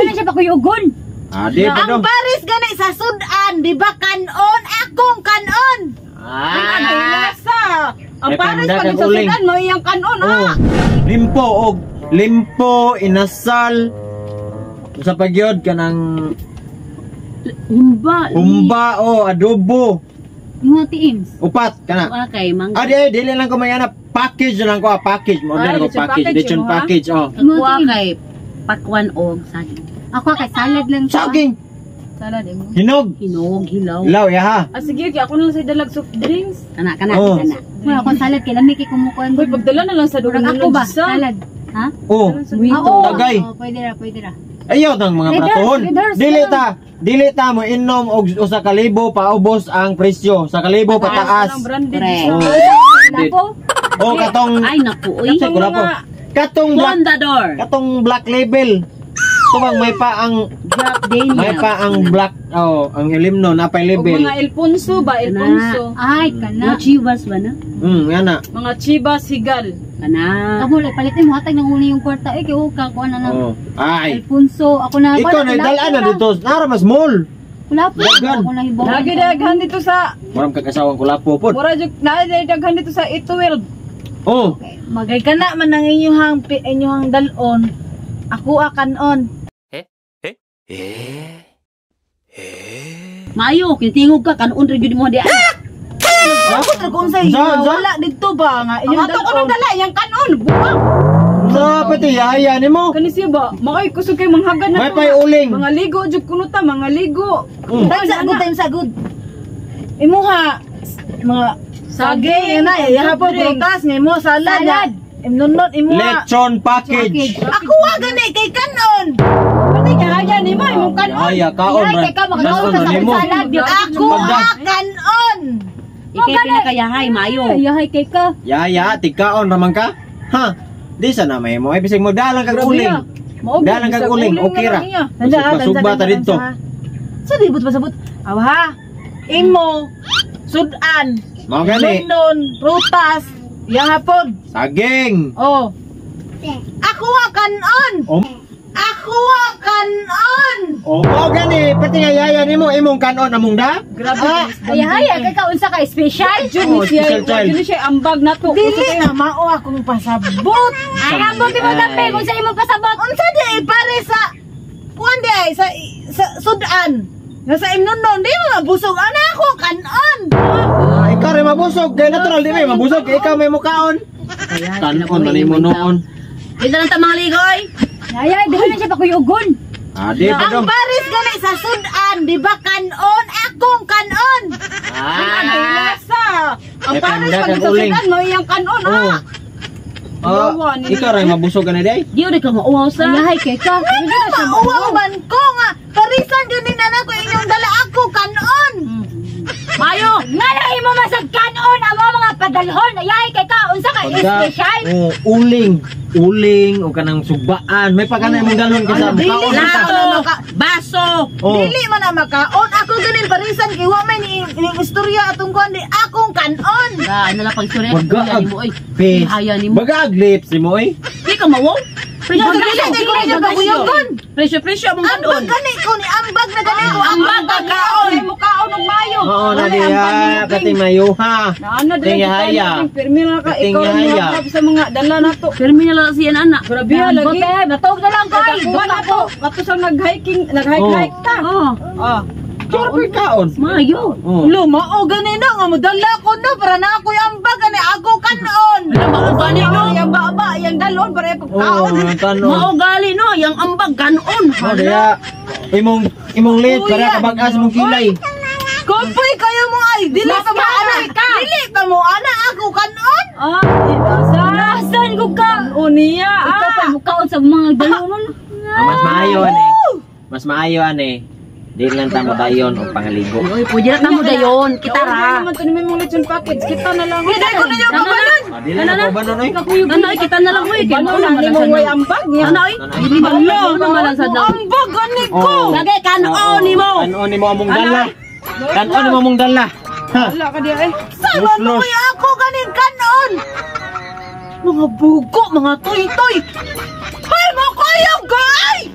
na siya pakuyugon. Di pa Ang pares gani sa sudan, di ba kanon? Akong kanon. Ang pares pag sa sudan mo iyang kanon Limpo, inasal. Sa pagyod kanang humba adobo. Mga tiims. Upat kana. Okay, mangga. Dili lang ko mayana package lang ko, package mo ko package, lechon package Ako kay pakwan og saging. Ako kay salad lang siya. Saging. Salad mo. Hinog, hilaw. hilaw ha. Sige, ako nang sa dalag soft drinks. Kana. Wala akong salad kay lami kay kumukuan. Hoy, pagdala na lang sa dugang ako ba? Salad. Ha? Tagay. Pwede ra. Ayaw ng mga pratohon. Dili ta mo inom og usa ka libo paubos ang presyo. Sa kalibo pataas. Katong ay naku, uy. Katong black label. Tubang may pa ang black ang elimno na pa label. Mga Alfonso ba? Alfonso. Ay, kana. Mga chivas ba na? Yana. Mga chivas higal. Kana. Ako lang palitin mo hatag nang uni yung kwarta kay ka ko na Ay. Alfonso, ako na. Ikaw na dalan na dito. Nara mas mall. Kulapo. Ako na hibaw. Lagi daghan dito sa Muram kag-asawang kulapo pod. Mura jud na daghan dito sa E12. Magay ka na man ang inyong dalon. Ako akanon. Mayo, kitingog ka kanon ra jud mo di. Ako tra kung sa wala dito ba nga inyong dalon. Ato ko nang dala yang kanon. Buwang. Sa pati yaya nimo. Kani siya ba? Makay kusog kay manghagad na. May pay uling. Mga ligo jud kuno ta, mga ligo. Time sagod. Imuha mga saging na ihapon prutas ngimo salad. Imnunot imuha lechon package. Ako wa gani kay kanon. Pati kaya nimo imong kanon. Haya kaon ra. Ako kanon. Ikay pinakayahay mayo. Yahay kay ka. Yaya tigkaon raman ka? Ha? Di sana may mo ay bisig mo dalang kag uling. Dalang kag uling okay ra. Sugba ta didto. Sa libot pasabot. Awa. Imo sudan. Mao gani. London, prutas, yahapon. Saging. Ako wa kanon. Ako wa kanon. Mao gani pati nga yaya nimo imong kanon among da? Grabe. Ay kay ka unsa ka special? Jud siya ambag nato. Dili na mao akong pasabot. Ay ambot mo dampe kung sa imong pasabot. Unsa di pare sa kuan di sa sudan. Nasa imnon di mo mabusog ana ako kanon. Ikaw rin mabusog kay natural di may mabusog kay ikaw may mukaon. Kanon na nimo noon. Dito lang ta mga ligoy. Yaya, di ba na siya pakuyugon? Di pa ang pares gani sa sudan, di ba kanon? Akong kanon. Ang pares pag sa sudan mo iyang kanon ikaw rin mabusog ka na di? Di ulit ka mauwaw sa yahay kay ka. Mauwaw man ko nga. Parisan gani na ko inyong dala ako kanon. Mayo, nalahi mo masag kanon ang mga padalhon. Yahay kay ka, unsa ka special? Uling o kanang sugbaan. May pagkanay mong dalon kasi makaon ka. Baso. Dili man na makaon. Ako ganin parisan kay wa man ni istorya atong kuan di akong kanon. Ano lang pag istorya mo oy. Haya ni mo. Bagag lips ni mo oy. Di ka mawaw. Presyo mong kanon. Ambag gani ko ni ambag na gani ko. Ambag kaon. Mukaon og mayo. Oo na diha pati mayo ha. Ting haya. Permi na ka ikaw sa mga dala nato. Permi na lang siya anak. Grabe lagi. Natog na lang kay. Kato sa nag-hike ta. Sure kaon. Mayo. Lo mao gani na nga modala ko no para na ako yung ambag gani ako kanon. Mao gani no. Yang baba yang dalon para pagkaon. Mao gali no yang ambag kanon. Diya imong lit para kabag-as mong kilay. Kompoy kayo mo ay dili pa mo ana ka. Dili pa mo ana ako kanon. Saan ko ka? Uniya. Ikaw pa mukaon sa mga dalon. Mas maayo ani. Di lang tamo dayon o pangaligo. Oy, pwede na tamo dayon. Kita ra. Naman to ni mo lechon package. Kita na lang. Hindi ko na yung kabanan. Di lang ako ba noy? Nanoy, kita na lang oy. Ano na ni mo way ambag niya. Nanoy. Dili ba lo naman lang sa daw. Ambag gani ko. Lagay kanon nimo. Kanon nimo among dala. Kanon nimo among dala. Wala ka di ay. Sama mo ako ganin kanon. Mga bugo, mga toy-toy. Hay mo kayo, guys!